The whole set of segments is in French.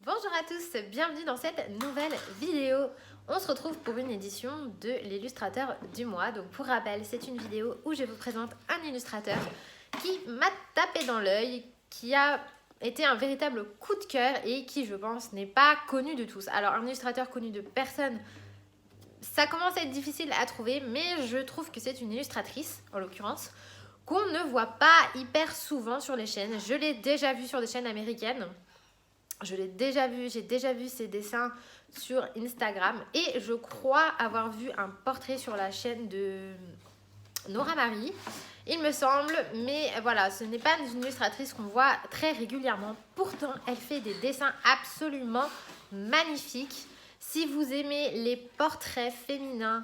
Bonjour à tous, bienvenue dans cette nouvelle vidéo. On se retrouve pour une édition de l'illustrateur du mois. Donc pour rappel, c'est une vidéo où je vous présente un illustrateur qui m'a tapé dans l'œil, qui a été un véritable coup de cœur et qui, je pense, n'est pas connu de tous. Alors un illustrateur connu de personne, ça commence à être difficile à trouver, mais je trouve que c'est une illustratrice, en l'occurrence, qu'on ne voit pas hyper souvent sur les chaînes. Je l'ai déjà vue sur des chaînes américaines. Je l'ai déjà vu, j'ai déjà vu ses dessins sur Instagram et je crois avoir vu un portrait sur la chaîne de Nora Marie, il me semble, mais voilà, ce n'est pas une illustratrice qu'on voit très régulièrement. Pourtant, elle fait des dessins absolument magnifiques. Si vous aimez les portraits féminins,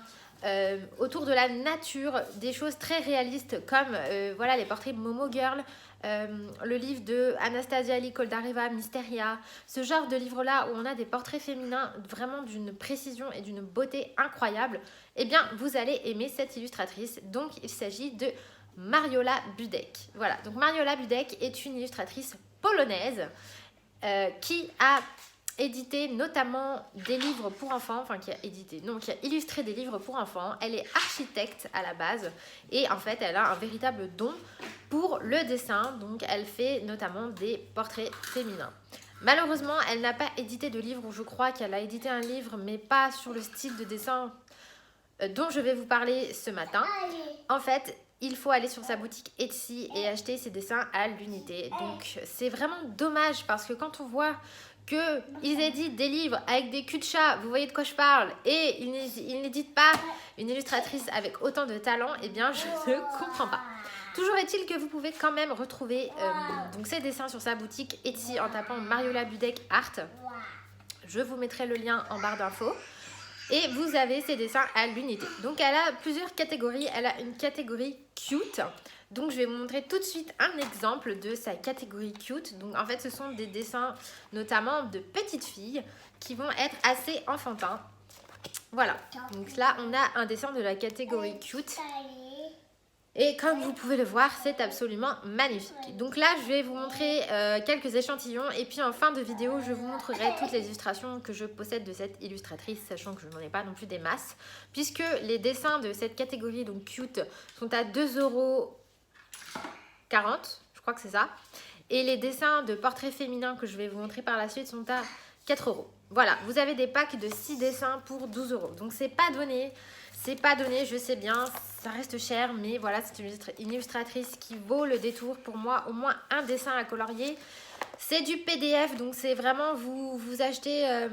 autour de la nature, des choses très réalistes comme voilà, les portraits Momo Girl, le livre de Anastasia Lee Koldareva, Mysteria, ce genre de livre-là où on a des portraits féminins vraiment d'une précision et d'une beauté incroyable, eh bien vous allez aimer cette illustratrice. Donc il s'agit de Mariola Budek. Voilà, donc Mariola Budek est une illustratrice polonaise qui a édité notamment des livres pour enfants, enfin qui a édité, non, qui a illustré des livres pour enfants. Elle est architecte à la base et en fait elle a un véritable don pour le dessin, donc elle fait notamment des portraits féminins. Malheureusement, elle n'a pas édité de livre, ou je crois qu'elle a édité un livre, mais pas sur le style de dessin dont je vais vous parler ce matin. En fait, il faut aller sur sa boutique Etsy et acheter ses dessins à l'unité. Donc c'est vraiment dommage parce que quand on voit qu'ils éditent des livres avec des culs de chat, vous voyez de quoi je parle, et ils n'éditent pas une illustratrice avec autant de talent, eh bien je ne comprends pas. Toujours est-il que vous pouvez quand même retrouver donc ces dessins sur sa boutique Etsy en tapant Mariola Budek Art. Je vous mettrai le lien en barre d'infos. Et vous avez ces dessins à l'unité. Donc elle a plusieurs catégories. Elle a une catégorie cute. Donc je vais vous montrer tout de suite un exemple de sa catégorie cute. Donc en fait ce sont des dessins notamment de petites filles qui vont être assez enfantins. Voilà. Donc là on a un dessin de la catégorie cute. Et comme vous pouvez le voir, c'est absolument magnifique. Donc là, je vais vous montrer quelques échantillons. Et puis en fin de vidéo, je vous montrerai toutes les illustrations que je possède de cette illustratrice, sachant que je n'en ai pas non plus des masses. Puisque les dessins de cette catégorie, donc cute, sont à 2,40 €. Je crois que c'est ça. Et les dessins de portraits féminins que je vais vous montrer par la suite sont à 4 €. Voilà, vous avez des packs de 6 dessins pour 12 €. Donc c'est pas donné. C'est pas donné, je sais bien, ça reste cher, mais voilà, c'est une illustratrice qui vaut le détour. Pour moi, au moins un dessin à colorier. C'est du PDF, donc c'est vraiment, vous achetez,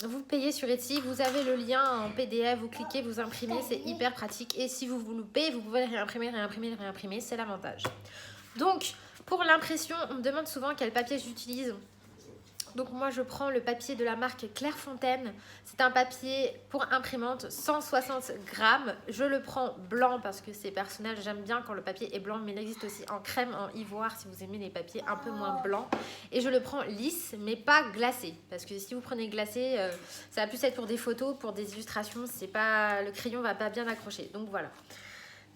vous payez sur Etsy, vous avez le lien en PDF, vous cliquez, vous imprimez, c'est hyper pratique. Et si vous vous loupez, vous pouvez réimprimer, c'est l'avantage. Donc, pour l'impression, on me demande souvent quel papier j'utilise. Donc moi je prends le papier de la marque Clairefontaine. C'est un papier pour imprimante 160 grammes. Je le prends blanc parce que c'est personnel. J'aime bien quand le papier est blanc, mais il existe aussi en crème, en ivoire si vous aimez les papiers un peu moins blancs. Et je le prends lisse mais pas glacé. Parce que si vous prenez glacé, ça va plus être pour des photos, pour des illustrations. C'est pas, le crayon va pas bien accrocher. Donc voilà.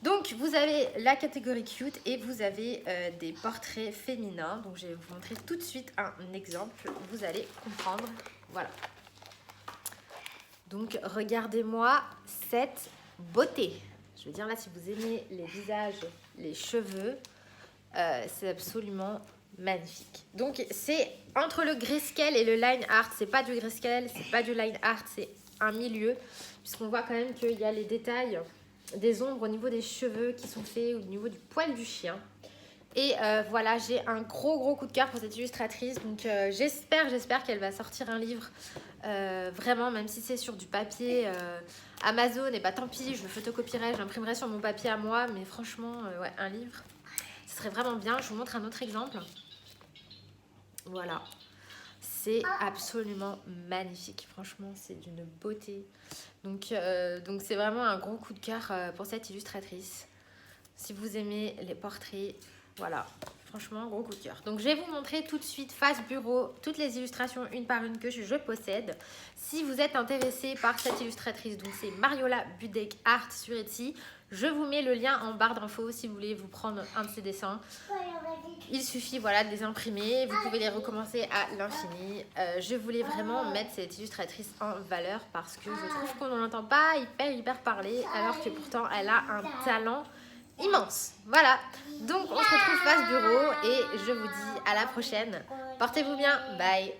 Donc vous avez la catégorie cute et vous avez des portraits féminins. Donc je vais vous montrer tout de suite un exemple. Vous allez comprendre. Voilà. Donc regardez-moi cette beauté. Je veux dire là, si vous aimez les visages, les cheveux, c'est absolument magnifique. Donc c'est entre le grayscale et le line art. C'est pas du grayscale, c'est pas du line art, c'est un milieu. Puisqu'on voit quand même qu'il y a les détails des ombres au niveau des cheveux qui sont faits au niveau du poil du chien. Et voilà, j'ai un gros coup de cœur pour cette illustratrice. Donc j'espère qu'elle va sortir un livre. Vraiment, même si c'est sur du papier Amazon, et bah tant pis, je le photocopierai, j'imprimerai sur mon papier à moi. Mais franchement, ouais, un livre, ce serait vraiment bien. Je vous montre un autre exemple. Voilà. C'est absolument magnifique. Franchement, c'est d'une beauté. Donc c'est vraiment un gros coup de cœur pour cette illustratrice. Si vous aimez les portraits, Voilà, franchement, gros coup de cœur. Donc, je vais vous montrer tout de suite face bureau toutes les illustrations une par une que je possède. Si vous êtes intéressé par cette illustratrice, donc c'est Mariola Budek Art sur Etsy, je vous mets le lien en barre d'infos si vous voulez vous prendre un de ses dessins. Il suffit voilà, de les imprimer, vous pouvez les recommencer à l'infini. Je voulais vraiment mettre cette illustratrice en valeur parce que je trouve qu'on n'en entend pas hyper parler alors que pourtant elle a un talent immense. Voilà, donc on se retrouve face bureau et je vous dis à la prochaine. Portez-vous bien, bye.